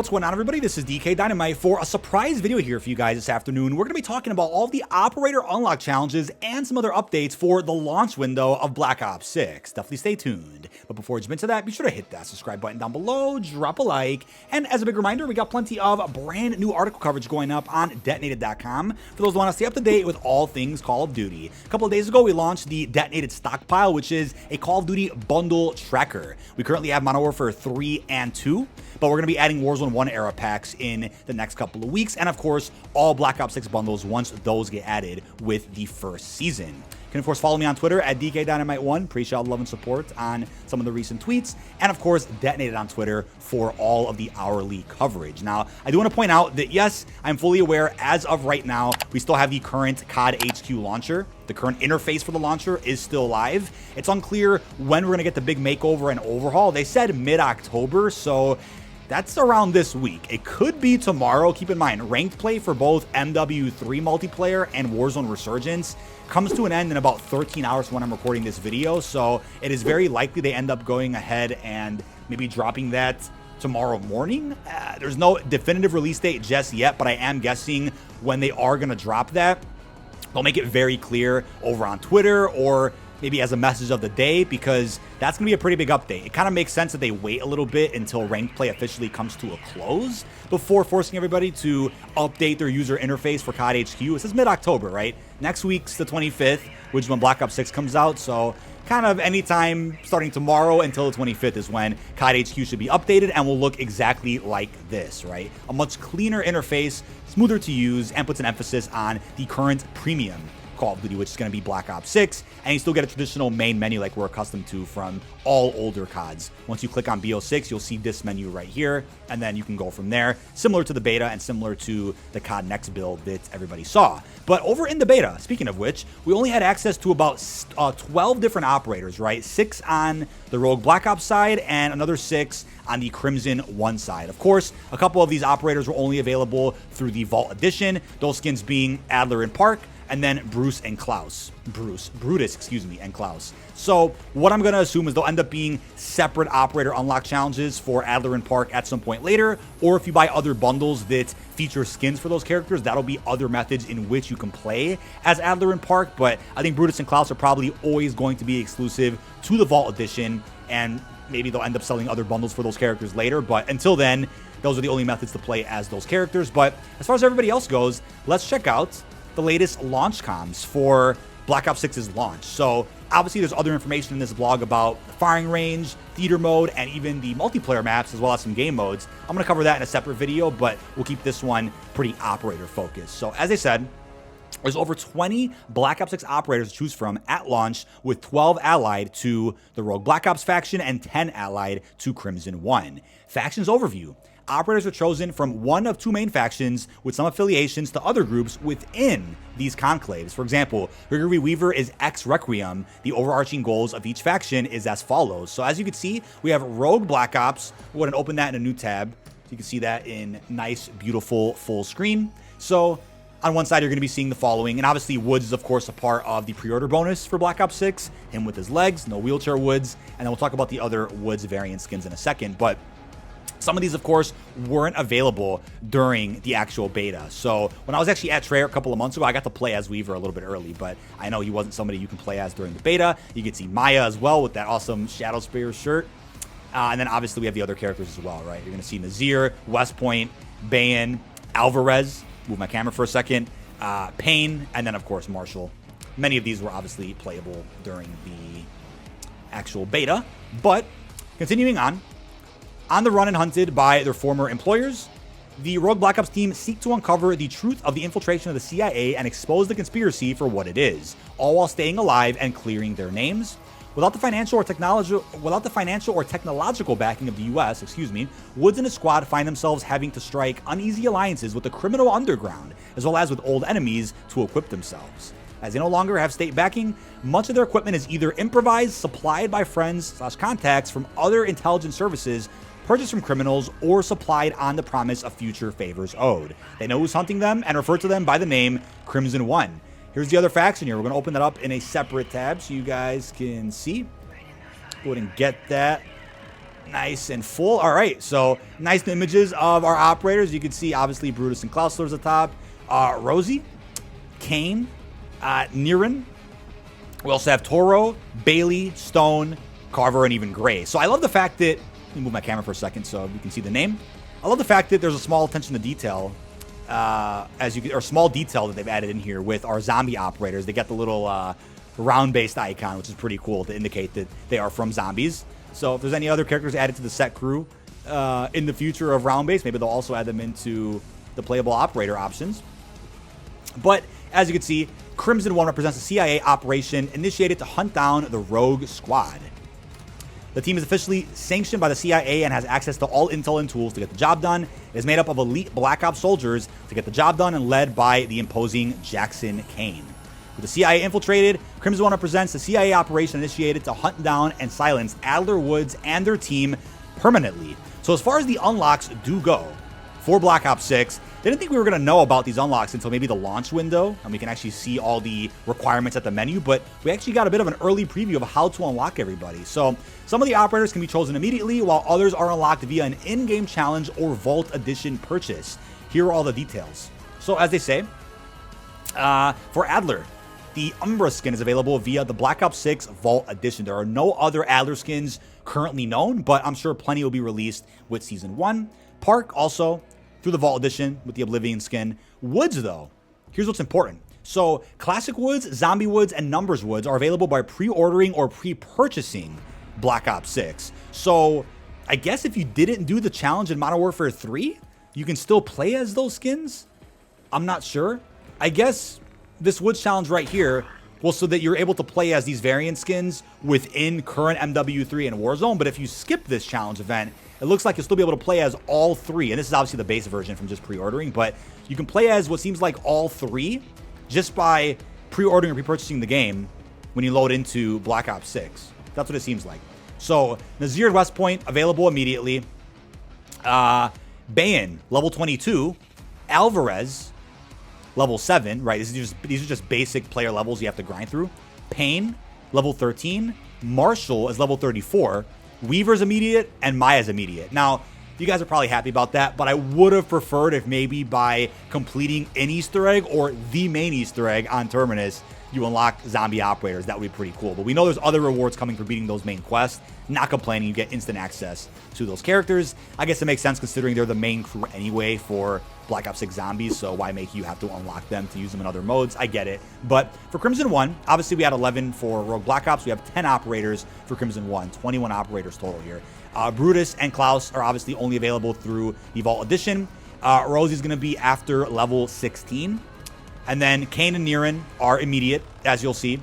what's going on, everybody? This is dkdynamite for a surprise video here for you guys this afternoon. We're going to be talking about all of the operator unlock challenges and some other updates for the launch window of Black Ops 6. Definitely stay tuned. But before we jump into that, be sure to hit that subscribe button down below, drop a like, and as a big reminder, we got plenty of brand new article coverage going up on detonated.com for those who want to stay up to date with all things Call of Duty. A couple of days ago, we launched the Detonated Stockpile, which is a Call of Duty bundle tracker. We currently have Modern Warfare 3 and 2, but we're going to be adding Warzone 1 era packs in the next couple of weeks, and of course, all Black Ops 6 bundles once those get added with the first season. You can, of course, follow me on Twitter at dkdynamite1. Appreciate all the love and support on some of the recent tweets. And, of course, Detonated on Twitter for all of the hourly coverage. Now, I do want to point out that, yes, I'm fully aware, as of right now, we still have the current COD HQ launcher. The current interface for the launcher is still live. It's unclear when we're going to get the big makeover and overhaul. They said mid-October, so that's around this week. It could be tomorrow. Keep in mind, ranked play for both MW3 multiplayer and Warzone Resurgence comes to an end in about 13 hours when I'm recording this video, so it is very likely they end up going ahead and maybe dropping that tomorrow morning. There's no definitive release date just yet, but I am guessing when they are going to drop that, they'll make it very clear over on Twitter or maybe as a message of the day, because that's going to be a pretty big update. It kind of makes sense that they wait a little bit until ranked play officially comes to a close before forcing everybody to update their user interface for COD HQ. It says mid-October, right? Next week's the 25th, which is when Black Ops 6 comes out, so kind of anytime starting tomorrow until the 25th is when COD HQ should be updated and will look exactly like this, right? A much cleaner interface, smoother to use, and puts an emphasis on the current premium Call of Duty, which is going to be Black Ops 6, and you still get a traditional main menu like we're accustomed to from all older CODs. Once you click on BO6, you'll see this menu right here, and then you can go from there, similar to the beta and similar to the COD Next build that everybody saw. But over in the beta, speaking of which, we only had access to about 12 different operators, right? 6 on the Rogue Black Ops side and another 6 on the Crimson 1 side. Of course, a couple of these operators were only available through the Vault Edition, those skins being Adler and Park, and then Brutus, and Klaus. So what I'm going to assume is they'll end up being separate operator unlock challenges for Adler and Park at some point later, or if you buy other bundles that feature skins for those characters, that'll be other methods in which you can play as Adler and Park. But I think Brutus and Klaus are probably always going to be exclusive to the Vault Edition, and maybe they'll end up selling other bundles for those characters later. But until then, those are the only methods to play as those characters. But as far as everybody else goes, let's check out the latest launch comms for Black Ops 6's launch. So obviously there's other information in this blog about the firing range, theater mode, and even the multiplayer maps, as well as some game modes. I'm going to cover that in a separate video, but we'll keep this one pretty operator focused. So as I said, there's over 20 Black Ops 6 operators to choose from at launch, with 12 allied to the Rogue Black Ops faction and 10 allied to Crimson 1. Factions overview. Operators are chosen from one of two main factions with some affiliations to other groups within these conclaves. For example, Gregory Weaver is ex-Requiem. The overarching goals of each faction is as follows. So as you can see, we have Rogue Black Ops. We're going to open that in a new tab, so you can see that in nice, beautiful, full screen. So on one side, you're going to be seeing the following, and obviously Woods is, of course, a part of the pre-order bonus for Black Ops 6, him with his legs, no wheelchair Woods, and then we'll talk about the other Woods variant skins in a second. But some of these, of course, weren't available during the actual beta. So when I was actually at Treyarch a couple of months ago, I got to play as Weaver a little bit early, but I know he wasn't somebody you can play as during the beta. You can see Maya as well with that awesome Shadow Spear shirt. And then obviously we have the other characters as well, right? You're going to see Nazir, West Point, Bayan, Alvarez, move my camera for a second, Payne, and then, of course, Marshall. Many of these were obviously playable during the actual beta. But continuing on the run and hunted by their former employers, the Rogue Black Ops team seek to uncover the truth of the infiltration of the CIA and expose the conspiracy for what it is, all while staying alive and clearing their names. Without the financial or technological backing of the US, Woods and his squad find themselves having to strike uneasy alliances with the criminal underground, as well as with old enemies to equip themselves. As they no longer have state backing, much of their equipment is either improvised, supplied by friends/contacts from other intelligence services, purchased from criminals, or supplied on the promise of future favors owed. They know who's hunting them and refer to them by the name Crimson 1. Here's the other faction here. We're going to open that up in a separate tab so you guys can see. Go ahead and get that Nice and full. All right, so nice images of our operators. You can see, obviously, Brutus and Klaus at the top. Rosie, Kane, Niren. We also have Toro, Bailey, Stone, Carver, and even Gray. So I love the fact that, let me move my camera for a second so you can see the name. I love the fact that there's a small attention to detail, or small detail that they've added in here with our zombie operators. They got the little round-based icon, which is pretty cool to indicate that they are from zombies. So if there's any other characters added to the set crew in the future of round-based, maybe they'll also add them into the playable operator options. But as you can see, Crimson 1 represents a CIA operation initiated to hunt down the Rogue Squad. The team is officially sanctioned by the CIA and has access to all intel and tools to get the job done. It is made up of elite Black Ops soldiers to get the job done and led by the imposing Jackson Kane. With the CIA infiltrated, Crimson 1 represents the CIA operation initiated to hunt down and silence Adler Woods and their team permanently. So as far as the unlocks do go for Black Ops 6, they didn't think we were going to know about these unlocks until maybe the launch window, and we can actually see all the requirements at the menu, but we actually got a bit of an early preview of how to unlock everybody. So some of the operators can be chosen immediately, while others are unlocked via an in-game challenge or Vault Edition purchase. Here are all the details. So as they say, for Adler, the Umbra skin is available via the Black Ops 6 Vault Edition. There are no other Adler skins currently known, but I'm sure plenty will be released with Season 1. Park also through the Vault Edition with the Oblivion skin. Woods, though, here's what's important. So Classic Woods, Zombie Woods, and Numbers Woods are available by pre-ordering or pre-purchasing Black Ops 6. So I guess if you didn't do the challenge in Modern Warfare 3, you can still play as those skins? I'm not sure. I guess this Woods challenge right here, well, so that you're able to play as these variant skins within current MW3 and Warzone, but if you skip this challenge event, it looks like you'll still be able to play as all three. And this is obviously the base version from just pre-ordering, but you can play as what seems like all three just by pre-ordering or pre-purchasing the game when you load into Black Ops 6. That's what it seems like. So Nazir West Point available immediately. Bayan, level 22. Alvarez, level 7, right? These are just basic player levels you have to grind through. Payne, level 13. Marshall is level 34. Weaver's immediate, and Maya's immediate. Now, you guys are probably happy about that, but I would have preferred if maybe by completing an Easter egg or the main Easter egg on Terminus, you unlock zombie operators. That would be pretty cool. But we know there's other rewards coming for beating those main quests. Not complaining, you get instant access to those characters. I guess it makes sense considering they're the main crew anyway for Black Ops 6 Zombies, so why make you have to unlock them to use them in other modes? I get it. But for Crimson 1, obviously we had 11 for Rogue Black Ops. We have 10 operators for Crimson 1, 21 operators total here. Brutus and Klaus are obviously only available through the Vault Edition. Rosie's going to be after level 16. And then Kane and Niren are immediate, as you'll see.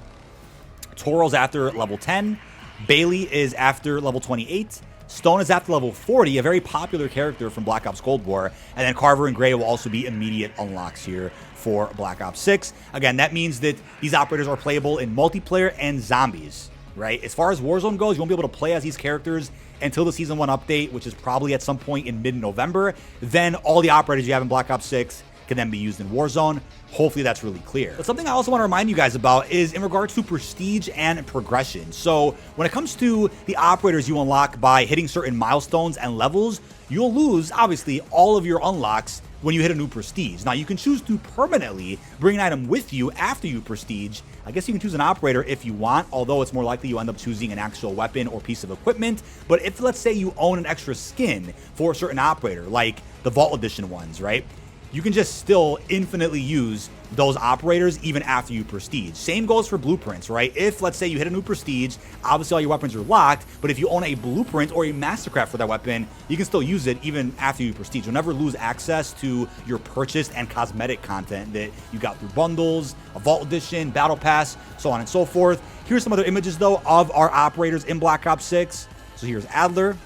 Toro's after level 10. Bailey is after level 28. Stone is after level 40, a very popular character from Black Ops Cold War. And then Carver and Gray will also be immediate unlocks here for Black Ops 6. Again, that means that these operators are playable in multiplayer and zombies, right? As far as Warzone goes, you won't be able to play as these characters until the Season 1 update, which is probably at some point in mid-November. Then all the operators you have in Black Ops 6 can then be used in Warzone. Hopefully that's really clear. But something I also want to remind you guys about is in regards to prestige and progression. So when it comes to the operators you unlock by hitting certain milestones and levels, you'll lose, obviously, all of your unlocks when you hit a new prestige. Now, you can choose to permanently bring an item with you after you prestige. I guess you can choose an operator if you want, although it's more likely you end up choosing an actual weapon or piece of equipment. But if, let's say, you own an extra skin for a certain operator, like the Vault Edition ones, right? You can just still infinitely use those operators even after you prestige. Same goes for blueprints, right? If, let's say, you hit a new prestige, obviously all your weapons are locked, but if you own a blueprint or a mastercraft for that weapon, you can still use it even after you prestige. You'll never lose access to your purchased and cosmetic content that you got through bundles, a Vault Edition, Battle Pass, so on and so forth. Here's some other images, though, of our operators in Black Ops 6. So here's Adler.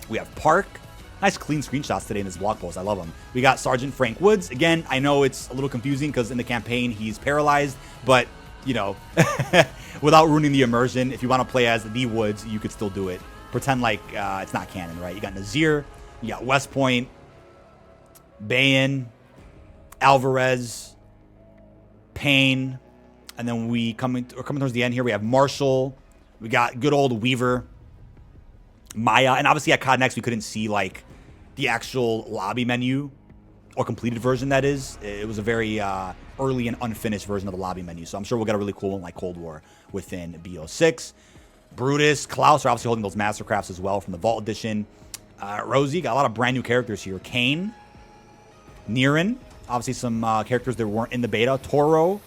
We have Park. Nice clean screenshots today in this blog post. I love them. We got Sergeant Frank Woods. Again, I know it's a little confusing because in the campaign he's paralyzed, but, you know, without ruining the immersion, if you want to play as the Woods, you could still do it. Pretend like it's not canon, right? You got Nazir, you got West Point, Bayan, Alvarez, Payne, and then we're coming towards the end here. We have Marshall. We got good old Weaver. Maya. And obviously at COD Next, we couldn't see like the actual lobby menu, or completed version, that is. It was a very early and unfinished version of the lobby menu. So I'm sure we'll get a really cool one like Cold War within BO6. Brutus, Klaus are obviously holding those Mastercrafts as well from the Vault Edition. Rosie, got a lot of brand new characters here. Kane, Niren, obviously some characters that weren't in the beta. Toro,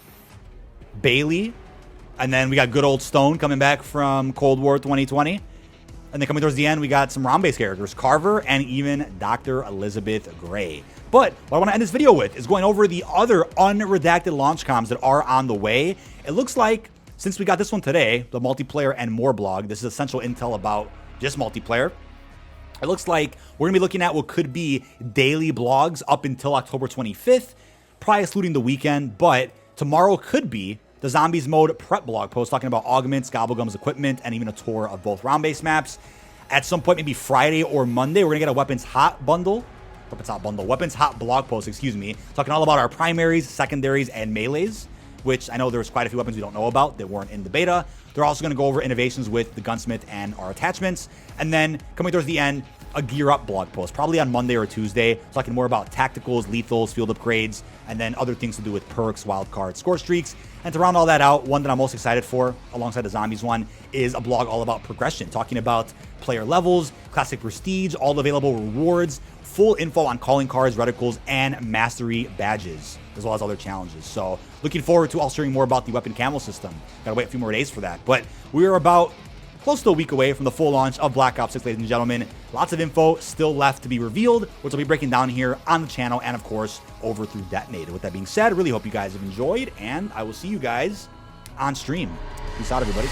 Bailey, and then we got good old Stone coming back from Cold War 2020. And then coming towards the end, we got some ROM-based characters, Carver, and even Dr. Elizabeth Gray. But what I want to end this video with is going over the other unredacted launch comms that are on the way. It looks like, since we got this one today, the multiplayer and more blog, this is essential intel about just multiplayer. It looks like we're going to be looking at what could be daily blogs up until October 25th, probably excluding the weekend, but tomorrow could be the Zombies Mode prep blog post talking about augments, Gobblegum's equipment, and even a tour of both round-based maps. At some point, maybe Friday or Monday, we're going to get a Weapons Hot blog post, excuse me, talking all about our primaries, secondaries, and melees, which I know there's quite a few weapons we don't know about that weren't in the beta. They're also going to go over innovations with the Gunsmith and our attachments. And then coming towards the end, a Gear Up blog post, probably on Monday or Tuesday, talking more about tacticals, lethals, field upgrades, and then other things to do with perks, wildcards, score streaks. And to round all that out, one that I'm most excited for, alongside the Zombies one, is a blog all about progression, talking about player levels, classic prestige, all the available rewards, full info on calling cards, reticles, and mastery badges, as well as other challenges. So looking forward to also hearing more about the weapon camo system. Gotta wait a few more days for that. But we are about close to a week away from the full launch of Black Ops 6, ladies and gentlemen. Lots of info still left to be revealed, which I'll be breaking down here on the channel and, of course, over through Detonated. With that being said, I really hope you guys have enjoyed, and I will see you guys on stream. Peace out, everybody.